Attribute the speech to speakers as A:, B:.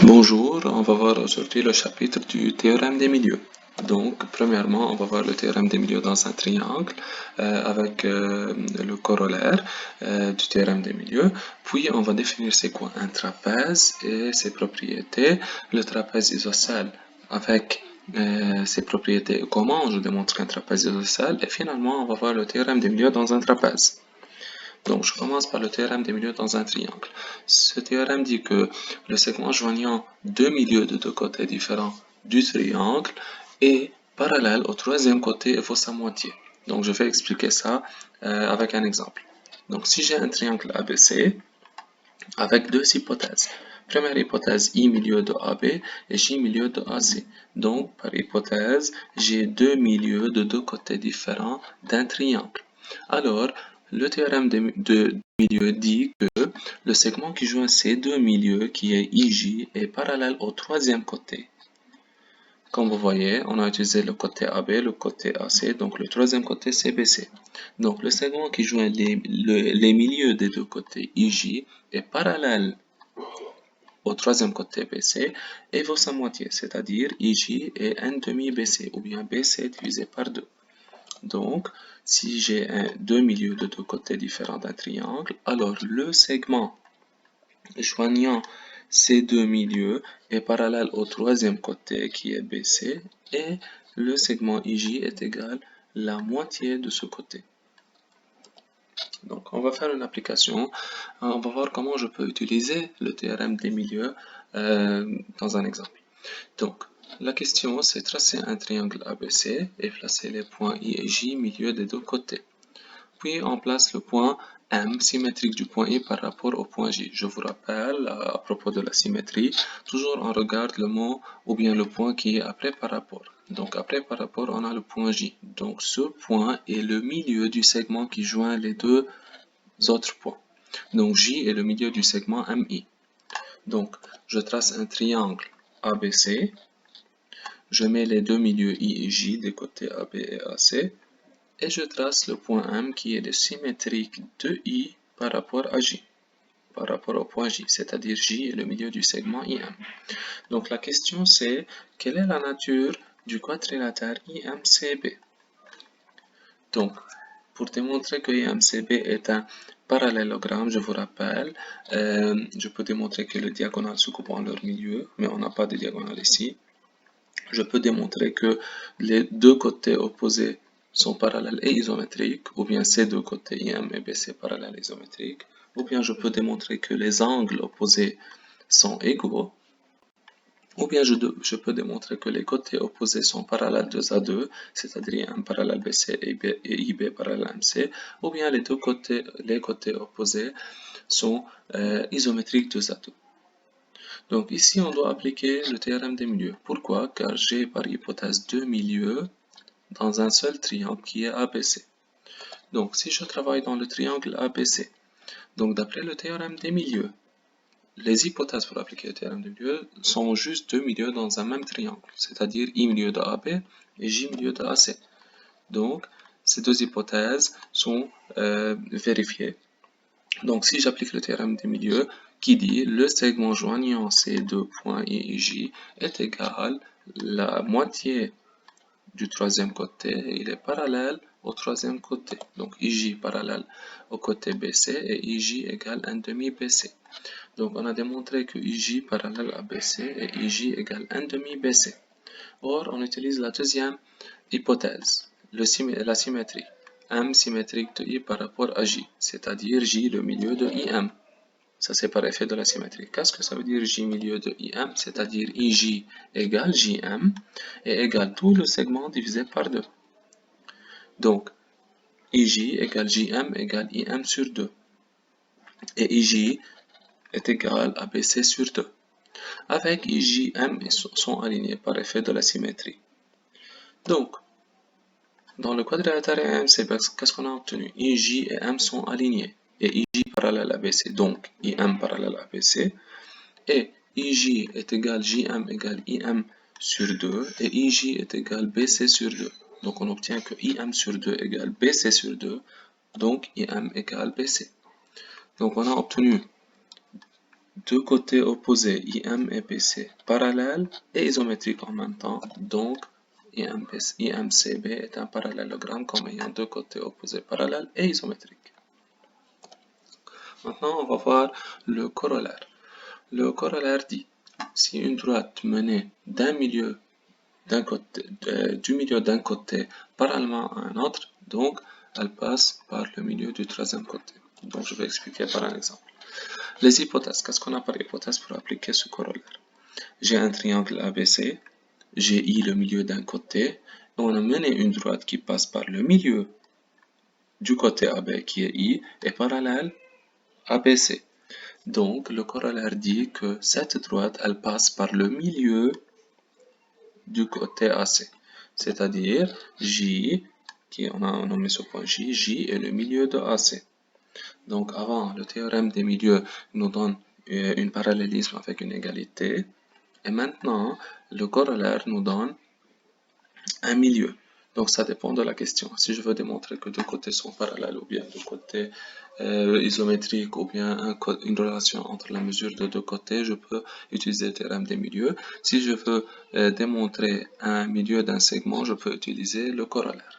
A: Bonjour, on va voir aujourd'hui le chapitre du théorème des milieux. Donc, premièrement, on va voir le théorème des milieux dans un triangle avec le corollaire du théorème des milieux. Puis, on va définir c'est quoi un trapèze et ses propriétés. Le trapèze isocèle avec ses propriétés, comment je démontre un trapèze isocèle. Et finalement, on va voir le théorème des milieux dans un trapèze. Donc, je commence par le théorème des milieux dans un triangle. Ce théorème dit que le segment joignant deux milieux de deux côtés différents du triangle est parallèle au troisième côté et vaut sa moitié. Donc, je vais expliquer ça avec un exemple. Donc, si j'ai un triangle ABC avec deux hypothèses. Première hypothèse, I milieu de AB et J milieu de AC. Donc, par hypothèse, j'ai deux milieux de deux côtés différents d'un triangle. Alors, le théorème de milieu dit que le segment qui joint ces deux milieux, qui est IJ, est parallèle au troisième côté. Comme vous voyez, on a utilisé le côté AB, le côté AC, donc le troisième côté c'est BC. Donc le segment qui joint les milieux des deux côtés IJ est parallèle au troisième côté BC et vaut sa moitié, c'est-à-dire IJ est 1 demi BC, ou bien BC divisé par 2. Donc, si j'ai deux milieux de deux côtés différents d'un triangle, alors le segment joignant ces deux milieux est parallèle au troisième côté qui est BC et le segment IJ est égal à la moitié de ce côté. Donc, on va faire une application. On va voir comment je peux utiliser le théorème des milieux dans un exemple. Donc, la question, c'est tracer un triangle ABC et placer les points I et J milieu des deux côtés. Puis, on place le point M symétrique du point I par rapport au point J. Je vous rappelle, à propos de la symétrie, toujours on regarde le mot ou bien le point qui est après par rapport. Donc, après par rapport, on a le point J. Donc, ce point est le milieu du segment qui joint les deux autres points. Donc, J est le milieu du segment MI. Donc, je trace un triangle ABC. Je mets les deux milieux I et J des côtés AB et AC. Et je trace le point M qui est le symétrique de I par rapport à J, par rapport au point J, c'est-à-dire J est le milieu du segment IM. Donc la question c'est, quelle est la nature du quadrilatère IMCB? Donc, pour démontrer que IMCB est un parallélogramme, je vous rappelle, je peux démontrer que les diagonales se coupent en leur milieu, mais on n'a pas de diagonale ici. Je peux démontrer que les deux côtés opposés sont parallèles et isométriques, ou bien ces deux côtés IM et BC parallèles et isométriques, ou bien je peux démontrer que les angles opposés sont égaux, ou bien je peux démontrer que les côtés opposés sont parallèles 2 à 2, c'est-à-dire un parallèle BC et IB parallèle MC, ou bien les côtés opposés sont isométriques 2 à 2. Donc ici, on doit appliquer le théorème des milieux. Pourquoi? Car j'ai par hypothèse deux milieux dans un seul triangle qui est ABC. Donc si je travaille dans le triangle ABC, donc d'après le théorème des milieux, les hypothèses pour appliquer le théorème des milieux sont juste deux milieux dans un même triangle, c'est-à-dire I milieu de AB et J milieu de AC. Donc ces deux hypothèses sont vérifiées. Donc si j'applique le théorème des milieux, qui dit le segment joignant ces deux points I et J est égal à la moitié du troisième côté, il est parallèle au troisième côté. Donc IJ parallèle au côté BC et IJ égale 1 demi BC. Donc on a démontré que IJ parallèle à BC et IJ égale 1 demi BC. Or, on utilise la deuxième hypothèse, la symétrie. M symétrique de I par rapport à J, c'est-à-dire J le milieu de IM. Ça, c'est par effet de la symétrie. Qu'est-ce que ça veut dire J milieu de IM? C'est-à-dire IJ égale JM et égale tout le segment divisé par 2. Donc, IJ égale JM égale IM sur 2. Et IJ est égal à BC sur 2. Avec IJ, M sont alignés par effet de la symétrie. Donc, dans le quadrilatère IMCB, qu'est-ce qu'on a obtenu? IJ et M sont alignés. Et IJ parallèle à BC, donc IM parallèle à BC. Et IJ est égal JM égale IM sur 2 et IJ est égal BC sur 2. Donc on obtient que IM sur 2 égale BC sur 2, donc IM égale BC. Donc on a obtenu deux côtés opposés, IM et PC, parallèles et isométriques en même temps. Donc, IMCB est un parallélogramme comme ayant deux côtés opposés parallèles et isométriques. Maintenant, on va voir le corollaire. Le corollaire dit, si une droite menée du milieu d'un côté parallèlement à un autre, donc elle passe par le milieu du troisième côté. Donc, je vais expliquer par un exemple. Les hypothèses. Qu'est-ce qu'on a par hypothèse pour appliquer ce corollaire? J'ai un triangle ABC, j'ai I le milieu d'un côté, et on a mené une droite qui passe par le milieu du côté AB qui est I et parallèle ABC. Donc le corollaire dit que cette droite, elle passe par le milieu du côté AC. C'est-à-dire J, on a nommé ce point J est le milieu de AC. Donc avant, le théorème des milieux nous donne un parallélisme avec une égalité. Et maintenant, le corollaire nous donne un milieu. Donc ça dépend de la question. Si je veux démontrer que deux côtés sont parallèles ou bien deux côtés isométriques ou bien une relation entre la mesure de deux côtés, je peux utiliser le théorème des milieux. Si je veux démontrer un milieu d'un segment, je peux utiliser le corollaire.